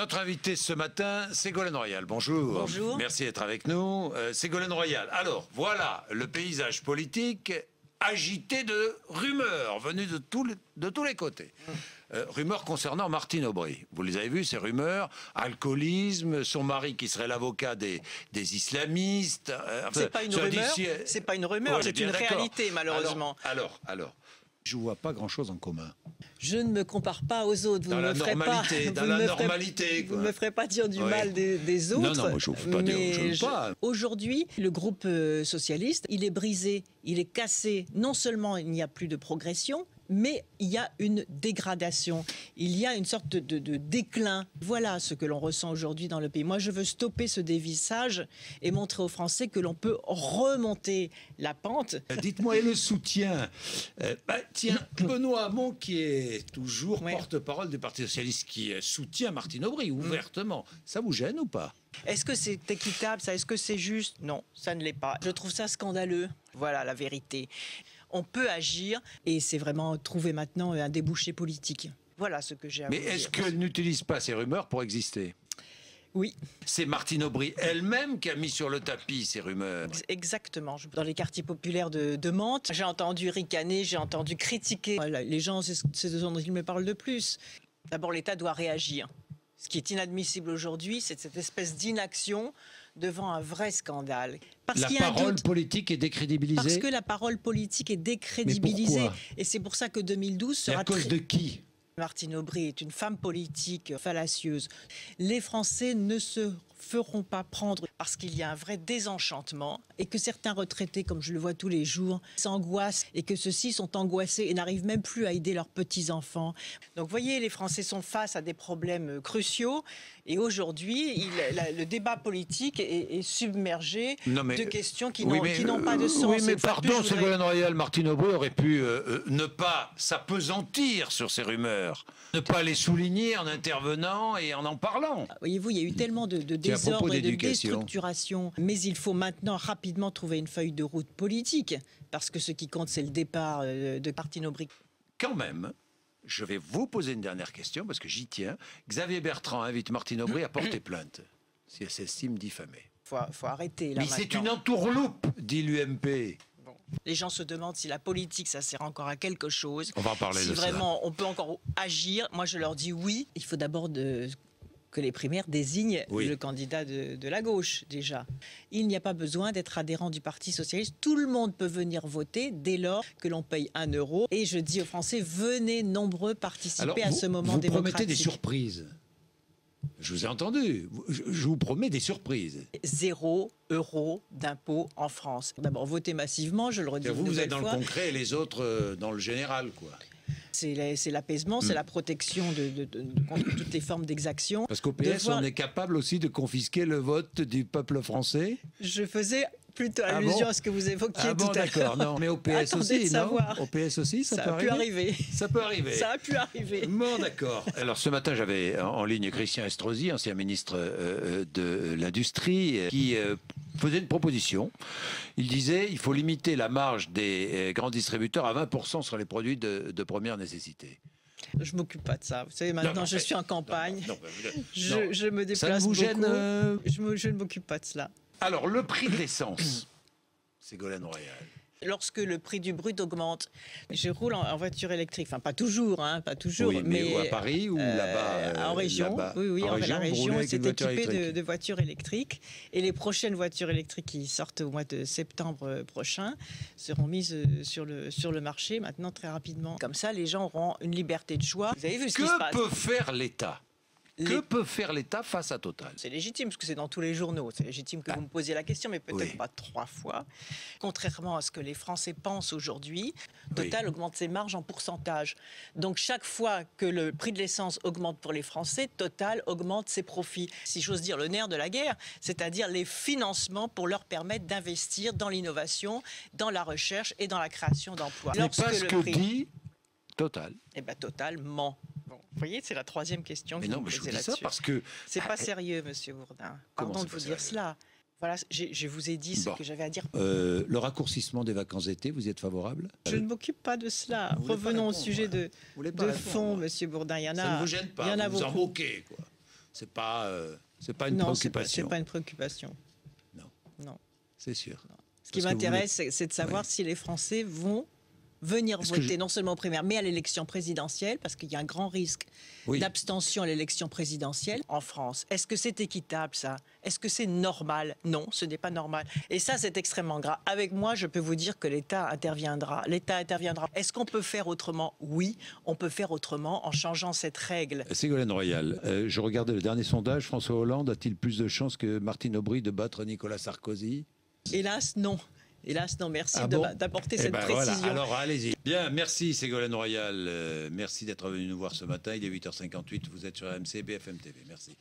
Notre invité ce matin, Ségolène Royal. Bonjour. Bonjour. Merci d'être avec nous. Ségolène Royal. Alors, voilà le paysage politique agité de rumeurs venues de tous les côtés. Rumeurs concernant Martine Aubry. Vous les avez vues, ces rumeurs? Alcoolisme, son mari qui serait l'avocat des islamistes. C'est pas une rumeur, c'est pas une rumeur, c'est une réalité, malheureusement. Alors, je ne vois pas grand-chose en commun. Je ne me compare pas aux autres. Vous dans ne la me ferez normalité, pas, dans la normalité. Vous ne me ferez pas dire du mal des autres. Non, moi je ne vous fais pas dire, je veux pas. Aujourd'hui, le groupe socialiste, il est brisé, il est cassé. Non seulement il n'y a plus de progression, mais il y a une dégradation. Il y a une sorte de déclin. Voilà ce que l'on ressent aujourd'hui dans le pays. Moi, je veux stopper ce dévissage et montrer aux Français que l'on peut remonter la pente. Dites-moi, et le soutien tiens, Benoît Hamon, qui est toujours porte-parole du Parti socialiste, qui soutient Martine Aubry ouvertement, ça vous gêne ou pas? Est-ce que c'est équitable, ça? Est-ce que c'est juste? Non, ça ne l'est pas. Je trouve ça scandaleux. Voilà la vérité. On peut agir et c'est vraiment trouver maintenant un débouché politique. Voilà ce que j'ai à vous dire. Mais est-ce qu'elle n'utilise pas ces rumeurs pour exister? Oui. C'est Martine Aubry elle-même qui a mis sur le tapis ces rumeurs. Exactement. Dans les quartiers populaires de Mantes, j'ai entendu ricaner, j'ai entendu critiquer. Voilà, les gens, c'est ce dont ils me parlent de plus. D'abord, l'État doit réagir. Ce qui est inadmissible aujourd'hui, c'est cette espèce d'inaction devant un vrai scandale. Parce la parole politique est décrédibilisée. Parce que la parole politique est décrédibilisée. Mais pourquoi? Et c'est pour ça que 2012 sera... Et à cause de qui? Martine Aubry est une femme politique fallacieuse. Les Français ne se feront pas prendre parce qu'il y a un vrai désenchantement et que certains retraités, comme je le vois tous les jours, s'angoissent et que ceux-ci sont angoissés et n'arrivent même plus à aider leurs petits-enfants. Donc vous voyez, les Français sont face à des problèmes cruciaux et aujourd'hui, le débat politique est submergé de questions qui n'ont pas de sens. Oui, mais pardon, Ségolène Royal, Martine Aubry aurait pu ne pas s'apesantir sur ces rumeurs, ne pas les souligner en intervenant et en parlant. Voyez-vous, il y a eu tellement de désordre et de déstructuration. Mais il faut maintenant rapidement trouver une feuille de route politique, parce que ce qui compte, c'est le départ de Martine Aubry. Quand même, je vais vous poser une dernière question, parce que j'y tiens. Xavier Bertrand invite Martine Aubry à porter plainte, si elle s'estime diffamée. Faut arrêter, là, mais c'est une entourloupe, dit l'UMP. Les gens se demandent si la politique, ça sert encore à quelque chose. On va en parler de ça. Si vraiment on peut encore agir, moi je leur dis oui. Il faut d'abord que les primaires désignent le candidat de la gauche, déjà. Il n'y a pas besoin d'être adhérent du Parti socialiste. Tout le monde peut venir voter dès lors que l'on paye 1 €. Et je dis aux Français, venez nombreux participer à ce moment démocratique. Vous promettez des surprises. Je vous ai entendu. Je vous promets des surprises. 0 € d'impôt en France. D'abord, votez massivement, je le redis une nouvelle fois. Vous êtes dans le concret et les autres dans le général, quoi. C'est l'apaisement, c'est la protection contre toutes les formes d'exaction. Parce qu'au PS, on est capable aussi de confisquer le vote du peuple français. Je faisais plutôt allusion à ce que vous évoquiez tout à l'heure. D'accord, non, mais au PS aussi, non? Au PS aussi, ça peut arriver. Ça peut arriver. Ça a pu arriver. Bon, d'accord. Alors, ce matin, j'avais en ligne Christian Estrosi, ancien ministre de l'Industrie, qui faisait une proposition. Il disait il faut limiter la marge des grands distributeurs à 20% sur les produits de première nécessité. Je ne m'occupe pas de ça. Vous savez, maintenant, je suis en campagne. Je me déplace ça vous gêne beaucoup. Je ne m'occupe pas de cela. Alors, le prix de l'essence, Ségolène Royal. Lorsque le prix du brut augmente, je roule en voiture électrique. Enfin, pas toujours, pas toujours. Oui, mais à Paris ou là-bas en région. Oui, en la région, c'est équipé de voitures électriques. Et les prochaines voitures électriques qui sortent au mois de septembre prochain seront mises sur le marché maintenant très rapidement. Comme ça, les gens auront une liberté de choix. Vous avez vu ce qui se passe. Que peut faire l'État ? Que peut faire l'État face à Total? C'est légitime, parce que c'est dans tous les journaux. C'est légitime que vous me posiez la question, mais peut-être pas 3 fois. Contrairement à ce que les Français pensent aujourd'hui, Total augmente ses marges en pourcentage. Donc chaque fois que le prix de l'essence augmente pour les Français, Total augmente ses profits. Si j'ose dire le nerf de la guerre, c'est-à-dire les financements pour leur permettre d'investir dans l'innovation, dans la recherche et dans la création d'emplois. C'est pas ce que dit Total. Eh bien, Total ment. Bon, vous voyez, c'est la 3e question que vous me posez là-dessus. Parce que c'est pas sérieux, Monsieur Bourdin. Pardon de vous dire cela. Voilà, je vous ai dit ce que j'avais à dire. Le raccourcissement des vacances d'été, vous y êtes favorable? Je ne m'occupe pas de cela. Revenons au sujet de fond, Monsieur Bourdin. Il y en a. Ça ne vous gêne pas, vous en moquez, quoi. c'est pas une Non, préoccupation. c'est pas une préoccupation. Non. Non. C'est sûr. Ce qui m'intéresse, c'est de savoir si les Français vont venir voter non seulement aux primaires, mais à l'élection présidentielle, parce qu'il y a un grand risque d'abstention à l'élection présidentielle en France. Est-ce que c'est équitable, ça? Est-ce que c'est normal? Non, ce n'est pas normal. Et ça, c'est extrêmement grave. Avec moi, je peux vous dire que l'État interviendra. L'État interviendra. Est-ce qu'on peut faire autrement? Oui, on peut faire autrement en changeant cette règle. Ségolène Royal, je regardais le dernier sondage. François Hollande a-t-il plus de chances que Martine Aubry de battre Nicolas Sarkozy? Hélas, non. Hélas, non, merci d'apporter cette précision. Voilà. Alors, allez-y. Bien, merci Ségolène Royal. Merci d'être venu nous voir ce matin. Il est 8h58. Vous êtes sur RMC BFM TV. Merci.